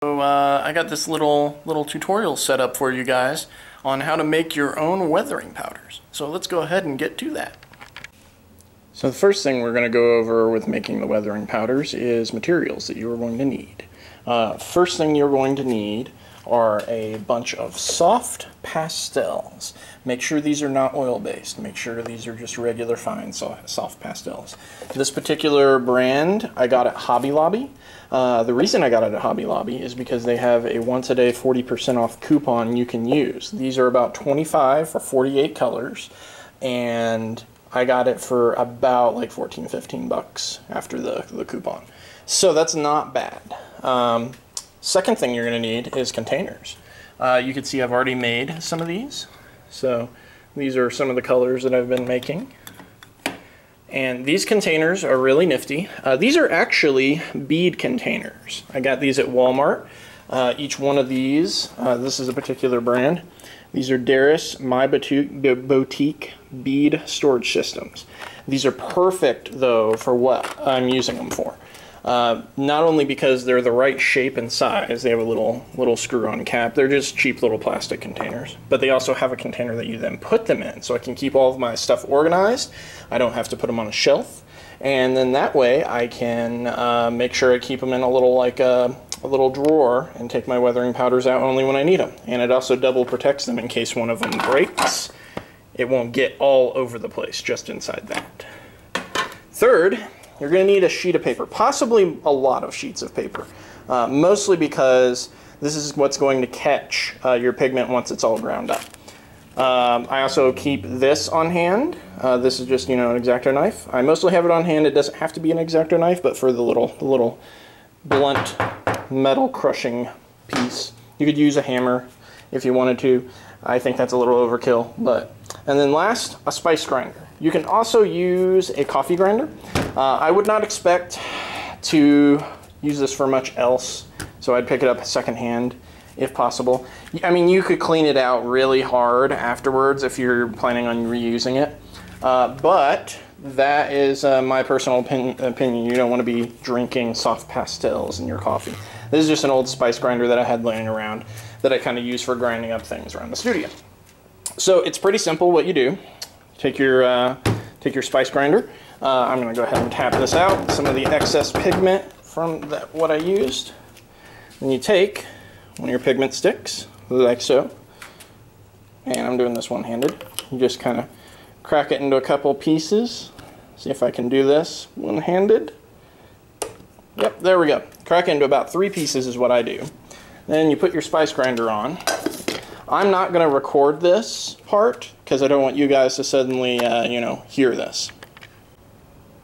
So I got this little tutorial set up for you guys on how to make your own weathering powders. So let's go ahead and get to that. So the first thing we're going to go over with making the weathering powders is materials that you are going to need. First thing you're going to need are a bunch of soft pastels. Make sure these are not oil-based. Make sure these are just regular fine soft pastels. This particular brand I got at Hobby Lobby. The reason I got it at Hobby Lobby is because they have a once a day 40% off coupon you can use. These are about 25 for 48 colors, and I got it for about like 14-15 bucks after the coupon. So that's not bad. Second thing you're going to need is containers. You can see I've already made some of these. So these are some of the colors that I've been making. And these containers are really nifty. These are actually bead containers. I got these at Walmart. Each one of these, this is a particular brand. These are Darris My Boutique bead storage systems. These are perfect though for what I'm using them for. Not only because they're the right shape and size, they have a little screw-on cap. They're just cheap little plastic containers, but they also have a container that you then put them in, so I can keep all of my stuff organized. I don't have to put them on a shelf, and then that way I can make sure I keep them in a little drawer and take my weathering powders out only when I need them. And it also double protects them in case one of them breaks. It won't get all over the place, just inside that. Third, you're going to need a sheet of paper, possibly a lot of sheets of paper, mostly because this is what's going to catch your pigment once it's all ground up. I also keep this on hand. This is just, an X-Acto knife. I mostly have it on hand. It doesn't have to be an X-Acto knife, but for the little blunt metal crushing piece, you could use a hammer if you wanted to. I think that's a little overkill, and then last, a spice grinder. You can also use a coffee grinder. I would not expect to use this for much else, so I'd pick it up secondhand if possible. I mean, you could clean it out really hard afterwards if you're planning on reusing it, but that is my personal opinion. You don't want to be drinking soft pastels in your coffee. This is just an old spice grinder that I had laying around that I kind of use for grinding up things around the studio. So it's pretty simple what you do. Take your spice grinder. I'm going to go ahead and tap this out, some of the excess pigment from what I used. Then you take one of your pigment sticks, like so, and I'm doing this one-handed. You just kind of crack it into a couple pieces. See if I can do this one-handed. Yep, there we go. Crack it into about 3 pieces is what I do. Then you put your spice grinder on. I'm not going to record this part because I don't want you guys to suddenly, hear this.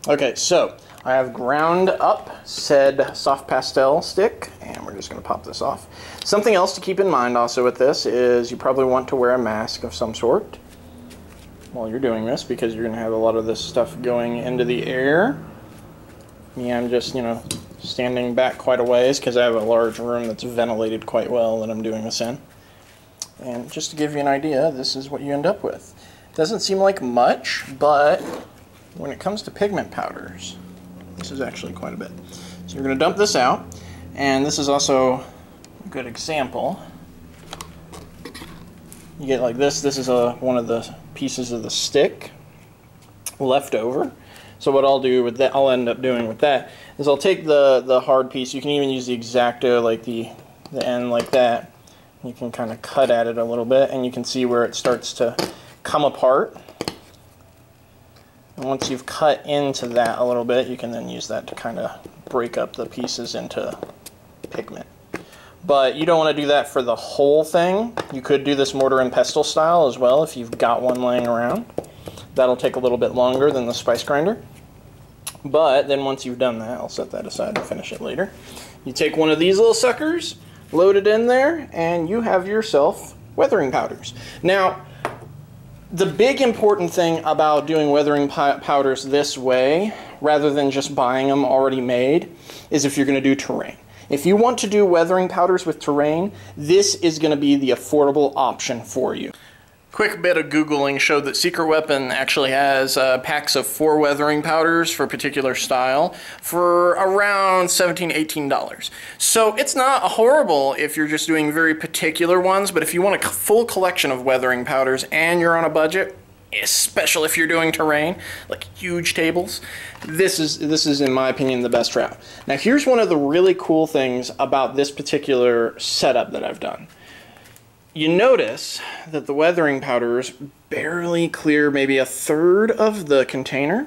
Okay, so I have ground up said soft pastel stick, and we're just going to pop this off. Something else to keep in mind also with this is you probably want to wear a mask of some sort while you're doing this because you're going to have a lot of this stuff going into the air. Me, I'm just, standing back quite a ways because I have a large room that's ventilated quite well that I'm doing this in. And just to give you an idea, this is what you end up with. Doesn't seem like much, but when it comes to pigment powders, this is actually quite a bit. So you're going to dump this out, and this is also a good example. You get like this. This is one of the pieces of the stick left over. So what I'll do with that, I'll end up doing with that, is I'll take the hard piece. You can even use the X-Acto, like the end like that. You can kind of cut at it a little bit, and you can see where it starts to come apart. And once you've cut into that a little bit, you can then use that to kind of break up the pieces into pigment. But you don't want to do that for the whole thing. You could do this mortar and pestle style as well if you've got one laying around. That'll take a little bit longer than the spice grinder. But then once you've done that, I'll set that aside and finish it later. You take one of these little suckers, load it in there, and you have yourself weathering powders. Now, the big important thing about doing weathering powders this way, rather than just buying them already made, is if you're going to do terrain. If you want to do weathering powders with terrain, this is going to be the affordable option for you. Quick bit of Googling showed that Secret Weapon actually has packs of 4 weathering powders for a particular style for around $17, $18. So it's not horrible if you're just doing very particular ones, but if you want a full collection of weathering powders and you're on a budget, especially if you're doing terrain, like huge tables, this is in my opinion the best route. Now here's one of the really cool things about this particular setup that I've done. You notice that the weathering powders barely clear maybe a third of the container.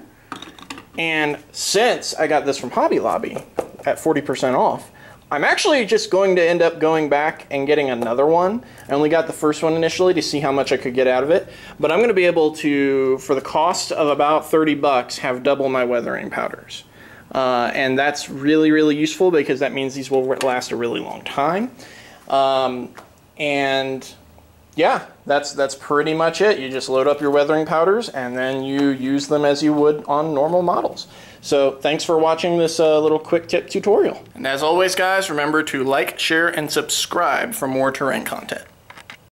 And since I got this from Hobby Lobby at 40% off, I'm actually just going to end up going back and getting another one. I only got the first one initially to see how much I could get out of it. But I'm going to be able to, for the cost of about 30 bucks, have double my weathering powders. And that's really, really useful because that means these will last a really long time. And yeah, that's pretty much it. You just load up your weathering powders and then you use them as you would on normal models. So thanks for watching this little quick tip tutorial. And as always guys, remember to like, share, and subscribe for more terrain content.